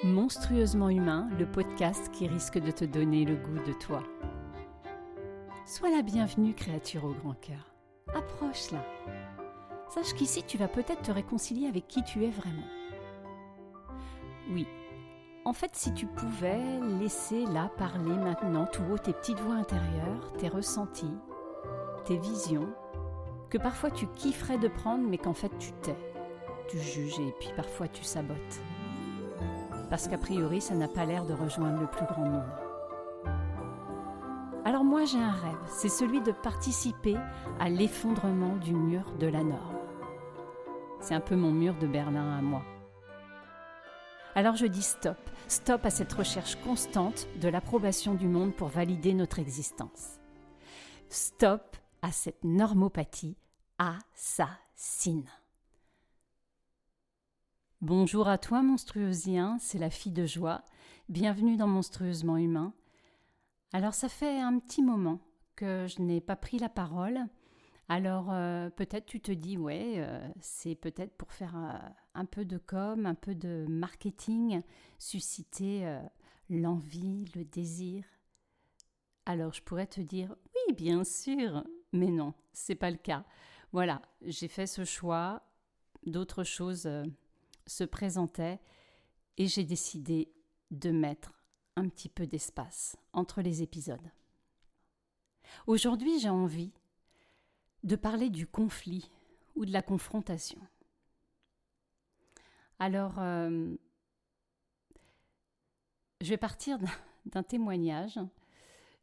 Monstrueusement humain, le podcast qui risque de te donner le goût de toi. Sois la bienvenue, créature au grand cœur. Approche-la. Sache qu'ici, tu vas peut-être te réconcilier avec qui tu es vraiment. Oui, en fait, si tu pouvais laisser là parler maintenant tout haut tes petites voix intérieures, tes ressentis, tes visions, que parfois tu kifferais de prendre, mais qu'en fait tu tais, tu juges et puis parfois tu sabotes. Parce qu'a priori, ça n'a pas l'air de rejoindre le plus grand nombre. Alors moi, j'ai un rêve, c'est celui de participer à l'effondrement du mur de la norme. C'est un peu mon mur de Berlin à moi. Alors je dis stop à cette recherche constante de l'approbation du monde pour valider notre existence. Stop à cette normopathie assassine. Bonjour à toi monstrueusien, c'est la fille de joie. Bienvenue dans Monstrueusement humain. Alors ça fait un petit moment que je n'ai pas pris la parole. Alors peut-être tu te dis c'est peut-être pour faire un peu de com, un peu de marketing, susciter l'envie, le désir. Alors je pourrais te dire oui bien sûr, mais non, c'est pas le cas. Voilà, j'ai fait ce choix, d'autres choses se présentaient et j'ai décidé de mettre un petit peu d'espace entre les épisodes. Aujourd'hui, j'ai envie de parler du conflit ou de la confrontation. Alors, je vais partir d'un témoignage,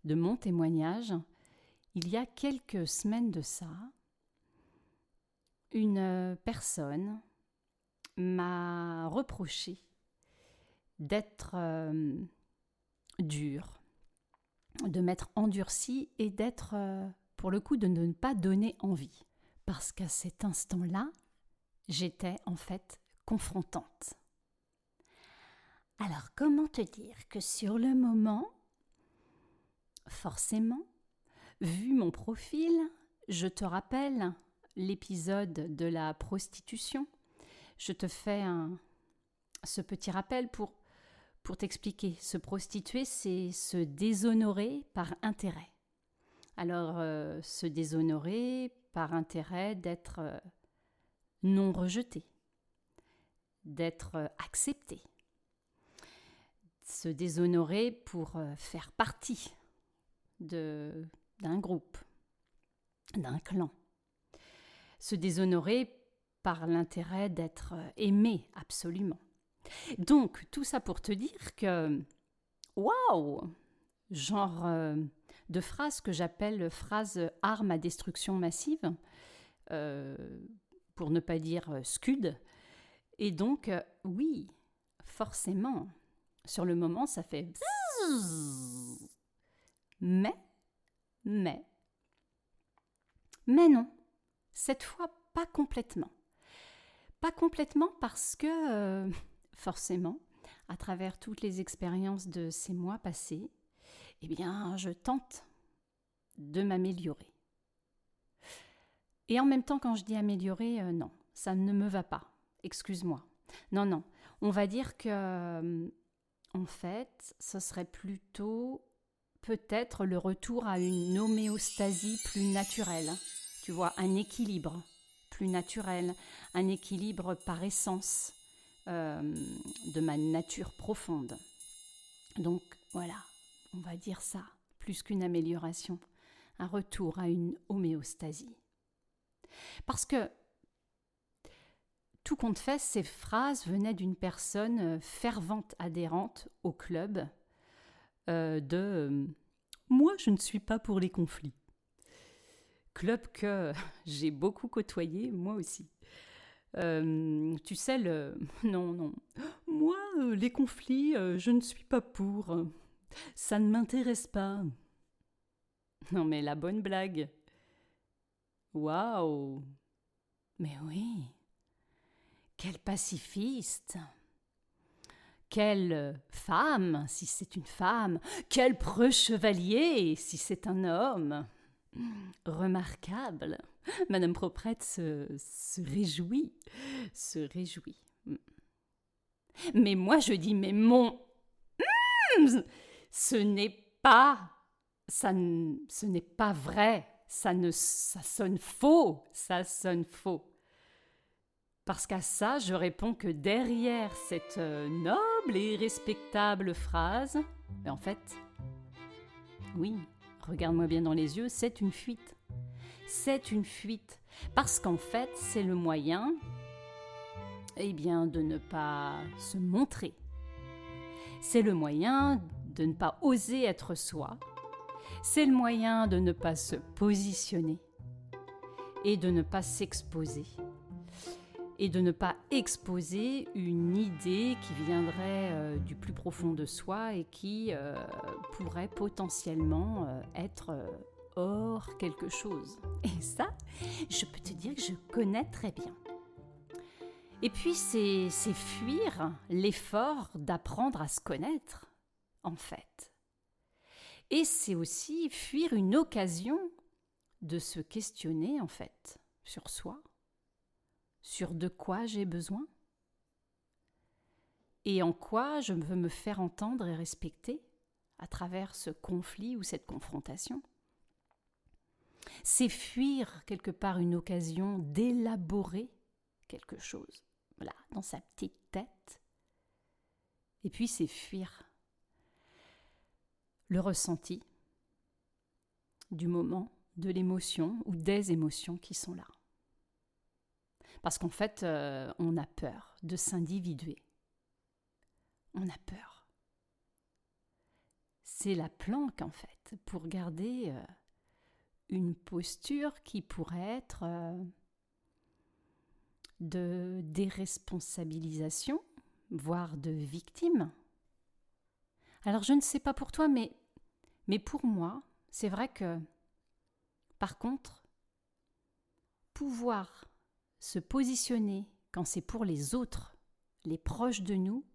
de mon témoignage. Il y a quelques semaines de ça, une personne m'a reproché d'être dure, de m'être endurcie et d'être, pour le coup, de ne pas donner envie. Parce qu'à cet instant-là, j'étais en fait confrontante. Alors, comment te dire que sur le moment, forcément, vu mon profil, je te rappelle l'épisode de la prostitution. Je te fais ce petit rappel pour t'expliquer. Se prostituer, c'est se déshonorer par intérêt. Alors, se déshonorer par intérêt d'être non rejeté, d'être accepté. Se déshonorer pour faire partie d'un groupe, d'un clan. Se déshonorer par l'intérêt d'être aimé absolument. Donc, tout ça pour te dire que, waouh, genre de phrase que j'appelle phrase arme à destruction massive, pour ne pas dire scud. Et donc, oui, forcément, sur le moment, ça fait bzzz. Mais non, cette fois, pas complètement. Pas complètement parce que, forcément, à travers toutes les expériences de ces mois passés, eh bien, je tente de m'améliorer. Et en même temps, quand je dis améliorer, non, ça ne me va pas. Excuse-moi. Non, on va dire que, en fait, ce serait plutôt peut-être le retour à une homéostasie plus naturelle. Tu vois, un équilibre plus naturel, un équilibre par essence de ma nature profonde. Donc voilà, on va dire ça, plus qu'une amélioration, un retour à une homéostasie. Parce que, tout compte fait, ces phrases venaient d'une personne fervente adhérente au club moi, je ne suis pas pour les conflits. Club que j'ai beaucoup côtoyé, moi aussi. Tu sais, non. Moi, les conflits, je ne suis pas pour. Ça ne m'intéresse pas. Non, mais la bonne blague. Waouh! Mais oui. Quel pacifiste! Quelle femme, si c'est une femme! Quel preux chevalier, si c'est un homme! Remarquable! Madame Proprette se réjouit. Mais moi je dis, mais ce n'est pas, ce n'est pas vrai, ça sonne faux, ça sonne faux. Parce qu'à ça, je réponds que derrière cette noble et respectable phrase, en fait, oui, regarde-moi bien dans les yeux, c'est une fuite. C'est une fuite. Parce qu'en fait, c'est le moyen, de ne pas se montrer. C'est le moyen de ne pas oser être soi. C'est le moyen de ne pas se positionner et de ne pas s'exposer. Et de ne pas exposer une idée qui viendrait du plus profond de soi et qui pourrait potentiellement être hors quelque chose. Et ça, je peux te dire que je connais très bien. Et puis, c'est fuir l'effort d'apprendre à se connaître, en fait. Et c'est aussi fuir une occasion de se questionner, en fait, sur soi, sur de quoi j'ai besoin et en quoi je veux me faire entendre et respecter à travers ce conflit ou cette confrontation. C'est fuir quelque part une occasion d'élaborer quelque chose, voilà, dans sa petite tête. Et puis c'est fuir le ressenti du moment, de l'émotion ou des émotions qui sont là. Parce qu'en fait, on a peur de s'individuer. On a peur. C'est la planque, en fait, pour garder une posture qui pourrait être de déresponsabilisation, voire de victime. Alors, je ne sais pas pour toi, mais pour moi, c'est vrai que, par contre, pouvoir se positionner quand c'est pour les autres, les proches de nous,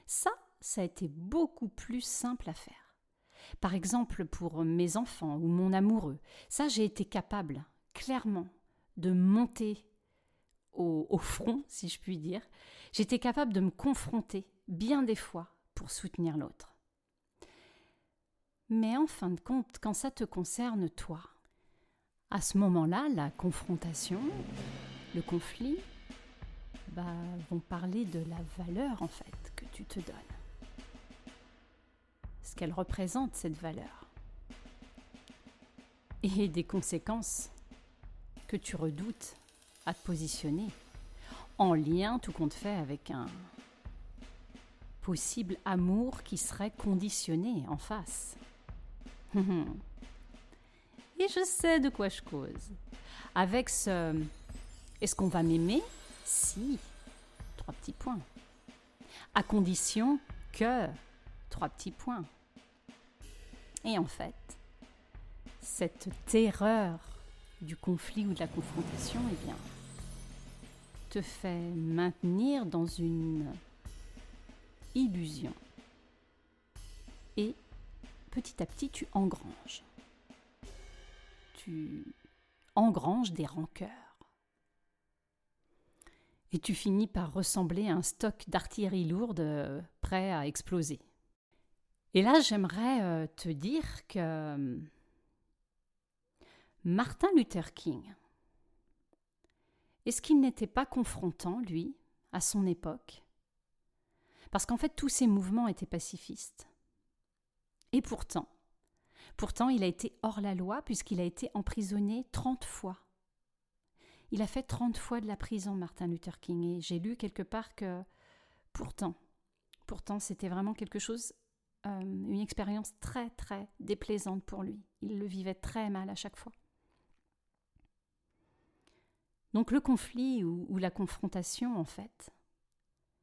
ça a été beaucoup plus simple à faire. Par exemple, pour mes enfants ou mon amoureux, ça, j'ai été capable, clairement, de monter au front, si je puis dire. J'étais capable de me confronter bien des fois pour soutenir l'autre. Mais en fin de compte, quand ça te concerne toi, à ce moment-là, la confrontation, le conflit, vont parler de la valeur en fait que tu te donnes. Ce qu'elle représente, cette valeur. Et des conséquences que tu redoutes à te positionner, en lien tout compte fait avec un possible amour qui serait conditionné en face. Et je sais de quoi je cause. Avec ce « est-ce qu'on va m'aimer ?» Si, 3 petits points. À condition que, 3 petits points. Et en fait, cette terreur du conflit ou de la confrontation, te fait maintenir dans une illusion. Et petit à petit, tu engranges. Tu engranges des rancœurs. Et tu finis par ressembler à un stock d'artillerie lourde prêt à exploser. Et là, j'aimerais te dire que Martin Luther King, est-ce qu'il n'était pas confrontant, lui, à son époque ? Parce qu'en fait, tous ces mouvements étaient pacifistes. Et pourtant, il a été hors la loi puisqu'il a été emprisonné 30 fois. Il a fait 30 fois de la prison, Martin Luther King. Et j'ai lu quelque part que pourtant, c'était vraiment quelque chose, une expérience très, très déplaisante pour lui. Il le vivait très mal à chaque fois. Donc le conflit ou la confrontation, en fait,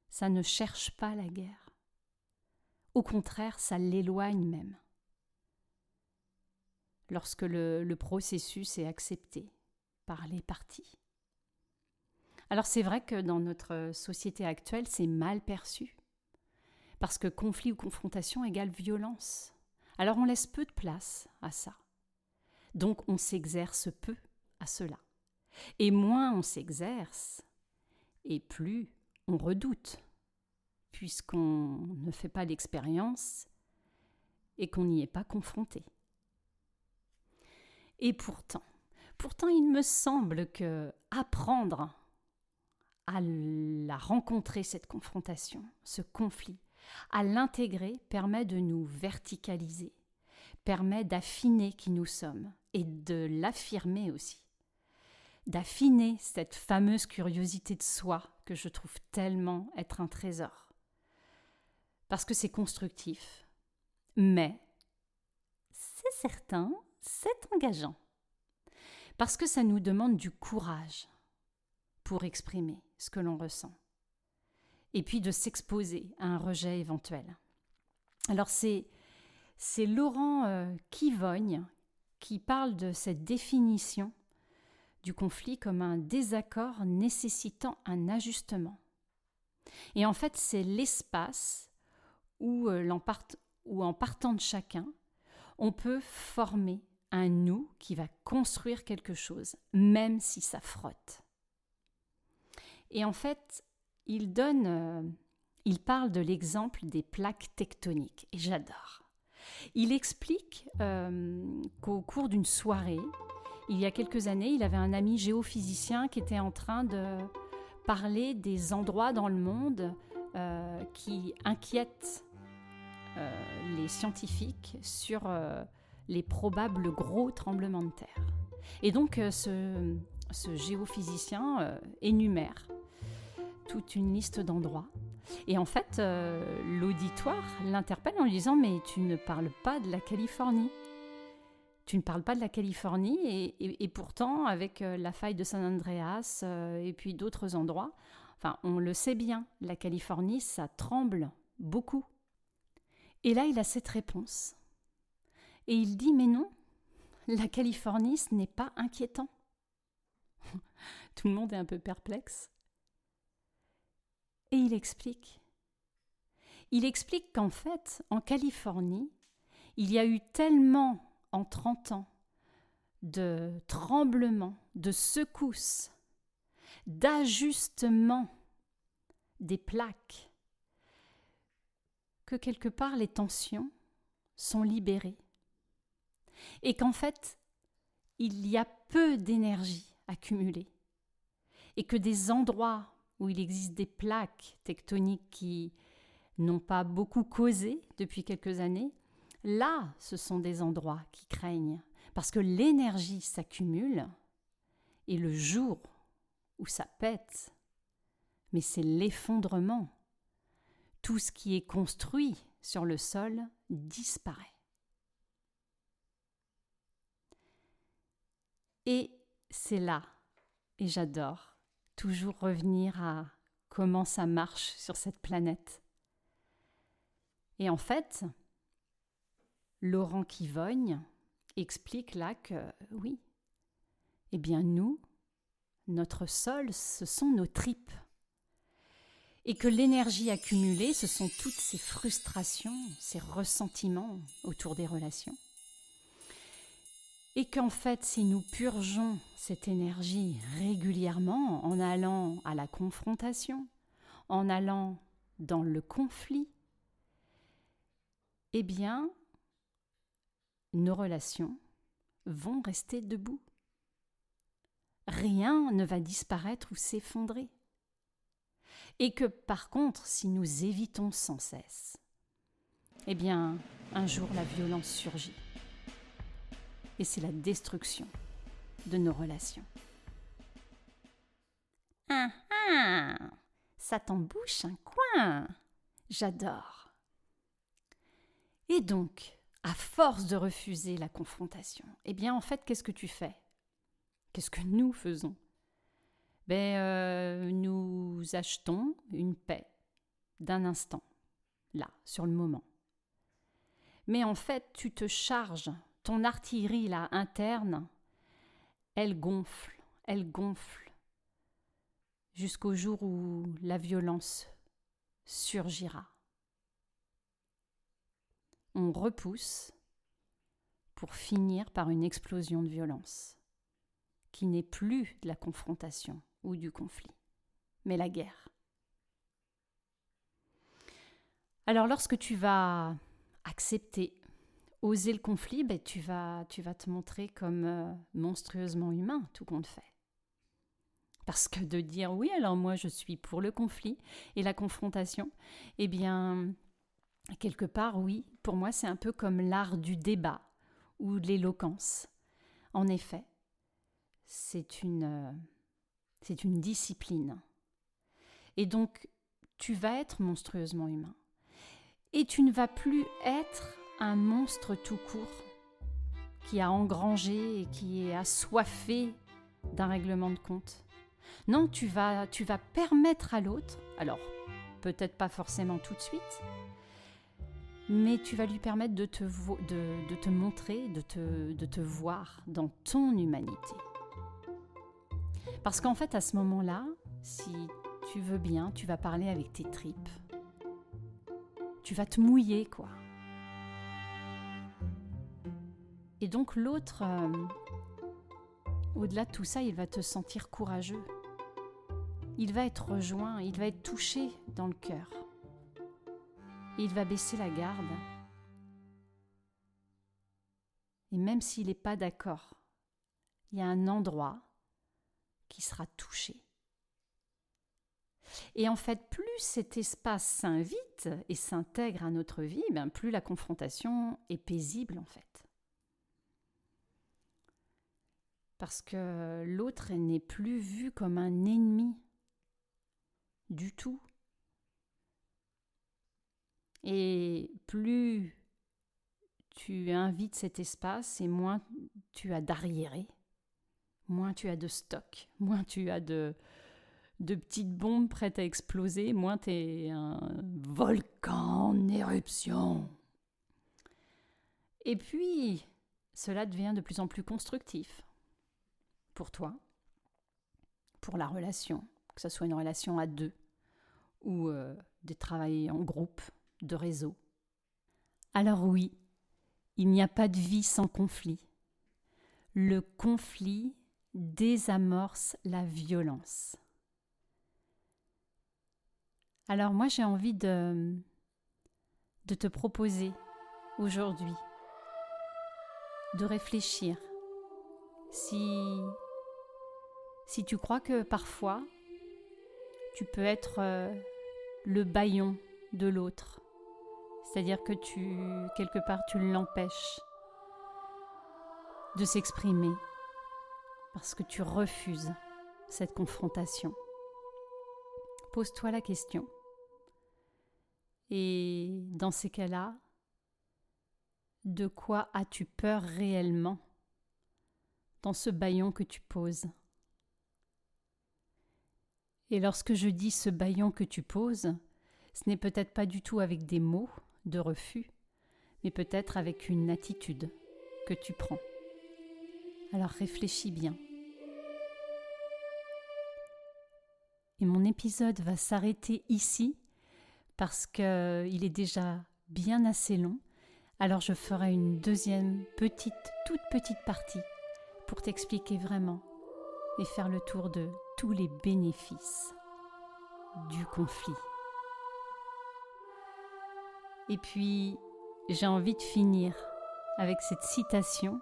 ça ne cherche pas la guerre. Au contraire, ça l'éloigne même. Lorsque le processus est accepté par les parties. Alors c'est vrai que dans notre société actuelle, c'est mal perçu. Parce que conflit ou confrontation égale violence. Alors on laisse peu de place à ça. Donc on s'exerce peu à cela. Et moins on s'exerce, et plus on redoute puisqu'on ne fait pas l'expérience et qu'on n'y est pas confronté. Et pourtant, il me semble que apprendre à la rencontrer, cette confrontation, ce conflit, à l'intégrer, permet de nous verticaliser, permet d'affiner qui nous sommes et de l'affirmer aussi, d'affiner cette fameuse curiosité de soi que je trouve tellement être un trésor. Parce que c'est constructif, mais c'est certain, c'est engageant. Parce que ça nous demande du courage pour exprimer ce que l'on ressent. Et puis de s'exposer à un rejet éventuel. Alors c'est Laurent Kivogne qui parle de cette définition du conflit comme un désaccord nécessitant un ajustement. Et en fait, c'est l'espace où en partant de chacun, on peut former un nous qui va construire quelque chose, même si ça frotte. Et en fait, il parle de l'exemple des plaques tectoniques, et j'adore. Il explique qu'au cours d'une soirée, il y a quelques années, il avait un ami géophysicien qui était en train de parler des endroits dans le monde qui inquiètent les scientifiques sur les probables gros tremblements de terre. Et donc, ce géophysicien énumère toute une liste d'endroits. Et en fait, l'auditoire l'interpelle en lui disant « Mais tu ne parles pas de la Californie. Tu ne parles pas de la Californie et pourtant, avec la faille de San Andreas et puis d'autres endroits, enfin, on le sait bien, la Californie, ça tremble beaucoup. » Et là, il a cette réponse. Et il dit « Mais non, la Californie, ce n'est pas inquiétant. » Tout le monde est un peu perplexe. Et il explique. Il explique qu'en fait, en Californie, il y a eu tellement, en 30 ans, de tremblements, de secousses, d'ajustements des plaques, que quelque part les tensions sont libérées. Et qu'en fait, il y a peu d'énergie accumulée. Et que des endroits où il existe des plaques tectoniques qui n'ont pas beaucoup causé depuis quelques années, là, ce sont des endroits qui craignent, parce que l'énergie s'accumule, et le jour où ça pète, mais c'est l'effondrement. Tout ce qui est construit sur le sol disparaît. Et c'est là, et j'adore, toujours revenir à comment ça marche sur cette planète. Et en fait, Laurent Kivogne explique là que oui, eh bien nous, notre sol, ce sont nos tripes. Et que l'énergie accumulée, ce sont toutes ces frustrations, ces ressentiments autour des relations. Et qu'en fait, si nous purgeons cette énergie régulièrement en allant à la confrontation, en allant dans le conflit, eh bien, nos relations vont rester debout. Rien ne va disparaître ou s'effondrer. Et que par contre, si nous évitons sans cesse, eh bien, un jour la violence surgit. Et c'est la destruction de nos relations. Ah ah, ça t'embouche un coin. J'adore. Et donc, à force de refuser la confrontation, eh bien en fait, qu'est-ce que tu fais? Qu'est-ce que nous faisons? Nous achetons une paix d'un instant, là, sur le moment. Mais en fait, tu te charges, ton artillerie là, interne, elle gonfle, jusqu'au jour où la violence surgira. On repousse pour finir par une explosion de violence, qui n'est plus de la confrontation ou du conflit, mais la guerre. Alors lorsque tu vas accepter, oser le conflit, tu vas te montrer comme monstrueusement humain, tout compte fait. Parce que de dire oui, alors moi je suis pour le conflit et la confrontation, eh bien, quelque part, oui, pour moi c'est un peu comme l'art du débat ou de l'éloquence. En effet, c'est une discipline. Et donc, tu vas être monstrueusement humain. Et tu ne vas plus être un monstre tout court qui a engrangé et qui est assoiffé d'un règlement de compte. Non, tu vas permettre à l'autre, alors peut-être pas forcément tout de suite, mais tu vas lui permettre de te montrer, de te voir dans ton humanité. Parce qu'en fait, à ce moment-là, si tu veux bien, tu vas parler avec tes tripes. Tu vas te mouiller, quoi. Et donc l'autre, au-delà de tout ça, il va te sentir courageux. Il va être rejoint, il va être touché dans le cœur. Et il va baisser la garde. Et même s'il n'est pas d'accord, il y a un endroit qui sera touché. Et en fait, plus cet espace s'invite et s'intègre à notre vie, plus la confrontation est paisible en fait. Parce que l'autre n'est plus vu comme un ennemi du tout. Et plus tu invites cet espace et moins tu as d'arriérés, moins tu as de stock, moins tu as de petites bombes prêtes à exploser, moins tu es un volcan en éruption. Et puis, cela devient de plus en plus constructif pour toi, pour la relation, que ce soit une relation à deux ou de travailler en groupe, de réseau. Alors oui, il n'y a pas de vie sans conflit. Le conflit désamorce la violence. Alors moi, j'ai envie de te proposer aujourd'hui de réfléchir si tu crois que parfois tu peux être le bâillon de l'autre, c'est-à-dire que quelque part tu l'empêches de s'exprimer parce que tu refuses cette confrontation. Pose-toi la question. Et dans ces cas-là, de quoi as-tu peur réellement dans ce bâillon que tu poses? Et lorsque je dis ce bâillon que tu poses, ce n'est peut-être pas du tout avec des mots de refus, mais peut-être avec une attitude que tu prends. Alors réfléchis bien. Et mon épisode va s'arrêter ici parce qu'il est déjà bien assez long. Alors je ferai une deuxième toute petite partie pour t'expliquer vraiment et faire le tour de tous les bénéfices du conflit. Et puis, j'ai envie de finir avec cette citation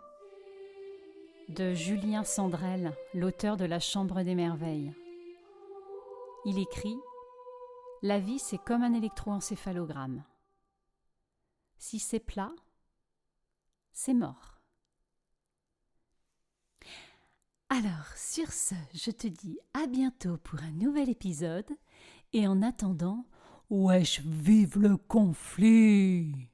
de Julien Sandrel, l'auteur de La Chambre des Merveilles. Il écrit « La vie, c'est comme un électroencéphalogramme. Si c'est plat, c'est mort. » Alors, sur ce, je te dis à bientôt pour un nouvel épisode. Et en attendant, wesh, vive le conflit!